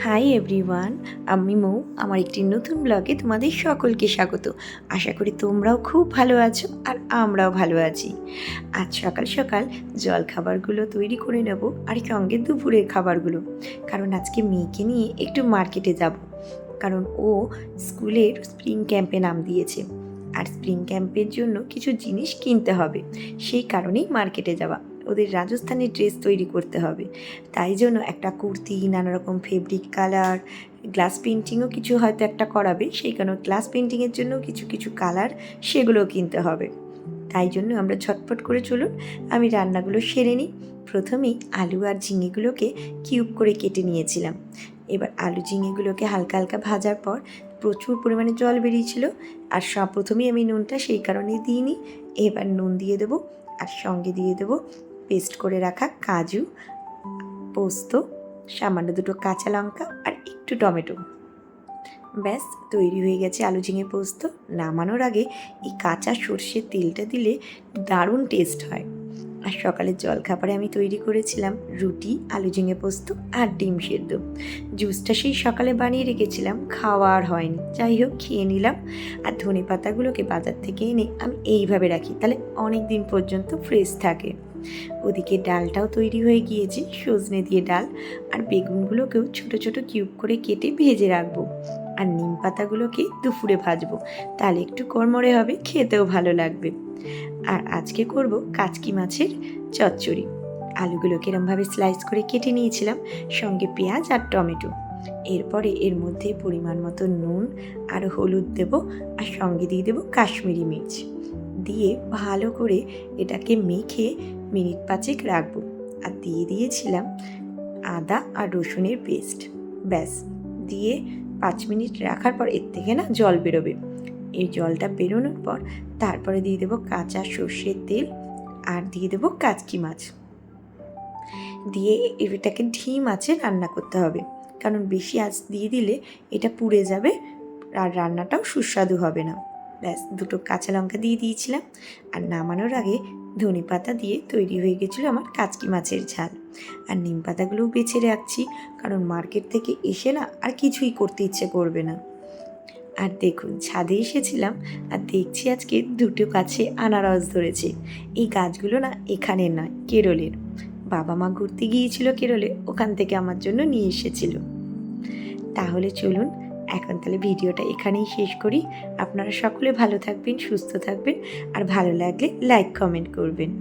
Hi everyone, আমি মৌ। আমার একটি নতুন ব্লগে তোমাদের সকলকে স্বাগত। আশা করি তোমরাও খুব ভালো আছো আর আমরাও ভালো আছি। আজ সকাল সকাল জলখাবারগুলো তৈরি করে নেব আর সঙ্গে দুপুরের খাবারগুলো, কারণ আজকে মেয়েকে নিয়ে একটু মার্কেটে যাব, কারণ ও স্কুলের স্প্রিং ক্যাম্পে নাম দিয়েছে আর স্প্রিং ক্যাম্পের জন্য কিছু জিনিস কিনতে হবে। সেই কারণেই মার্কেটে যাওয়া। ওদের রাজস্থানি ড্রেস তৈরি করতে হবে, তাই জন্য একটা কুর্তি, নানা রকম ফেব্রিক কালার, গ্লাস পেন্টিংও কিছু হয়তো একটা করাবে, সেই কারণে গ্লাস পেন্টিংয়ের জন্য কিছু কিছু কালার সেগুলোও কিনতে হবে। তাই জন্য আমরা ঝটপট করে চলুন আমি রান্নাগুলো সেরে নিই। প্রথমেই আলু আর ঝিঙেগুলোকে কিউব করে কেটে নিয়েছিলাম। এবার আলু ঝিঙেগুলোকে হালকা হালকা ভাজার পর প্রচুর পরিমাণে জল বেরিয়েছিল, আর প্রথমেই আমি নুনটা সেই কারণেই দিইনি। এবার নুন দিয়ে দেবো আর সঙ্গে দিয়ে দেবো পেস্ট করে রাখা কাজু, পোস্ত, সামান্য দুটো কাঁচা লঙ্কা আর একটু টমেটো। ব্যাস তৈরি হয়ে গেছে আলু ঝিঙে পোস্ত। নামানোর আগে এই কাঁচা সর্ষের তেলটা দিলে দারুণ টেস্ট হয়। আর সকালের জলখাবারে আমি তৈরি করেছিলাম রুটি, আলু ঝিঙে পোস্ত আর ডিম সেদ্ধ। জুসটা সেই সকালে বানিয়ে রেখেছিলাম, খাওয়া আর হয়নি, যাই হোক খেয়ে নিলাম। আর ধনে পাতাগুলোকে বাজার থেকে এনে আমি এইভাবে রাখি, তাহলে অনেক দিন পর্যন্ত ফ্রেশ থাকে। ওদিকে ডালটাও তৈরি হয়ে গিয়েছে, সজনে দিয়ে ডাল। আর বেগুনগুলোকেও ছোটো ছোটো কিউব করে কেটে ভেজে রাখবো। আর নিম পাতাগুলোকে দুপুরে ভাজবো, তাহলে একটু কড়মড়ে হবে, খেতেও ভালো লাগবে। আর আজকে করব কাচকি মাছের চচ্চড়ি। আলুগুলোকে এরমভাবে স্লাইস করে কেটে নিয়েছিলাম, সঙ্গে পেঁয়াজ আর টমেটো। এরপরে এর মধ্যে পরিমাণ মতো নুন আর হলুদ দেব, আর সঙ্গে দিয়ে দেবো কাশ্মীরি মির্চ দিয়ে ভালো করে এটাকে মেখে মিনিট 5 রাখবো। আর দিয়ে দিয়েছিলাম আদা আর রসুনের পেস্ট। ব্যাস দিয়ে 5 মিনিট রাখার পর এর থেকে না জল বেরোবে। এই জলটা বেরোনোর পর তারপরে দিয়ে দেবো কাঁচা সর্ষের তেল আর দিয়ে দেবো কাচকি মাছ দিয়ে এটাকে ঢিম আঁচে রান্না করতে হবে, কারণ বেশি আঁচ দিয়ে দিলে এটা পুড়ে যাবে আর রান্নাটাও সুস্বাদু হবে না। ব্যাস দুটো কাঁচা লঙ্কা দিয়ে দিয়েছিলাম। আর নামানোর আগে ধনে পাতা দিয়ে তৈরি হয়ে গেছিলো আমার কাচকি মাছের ঝাল। আর নিম পাতাগুলোও বেছে রাখছি, কারণ মার্কেট থেকে এসে না আর কিছুই করতে ইচ্ছে করবে না। আর দেখুন ছাদে এসেছিলাম আর দেখছি আজকে দুটো গাছে আনারস ধরেছে। এই গাছগুলো না এখানের নয়, কেরলের। বাবা মা ঘুরতে গিয়েছিল কেরলে, ওখান থেকে আমার জন্য নিয়ে এসেছিল। তাহলে চলুন এখন তাহলে ভিডিওটা এখানেই শেষ করি। আপনারা সকলে ভালো থাকবেন, সুস্থ থাকবেন, আর ভালো লাগলে লাইক কমেন্ট করবেন।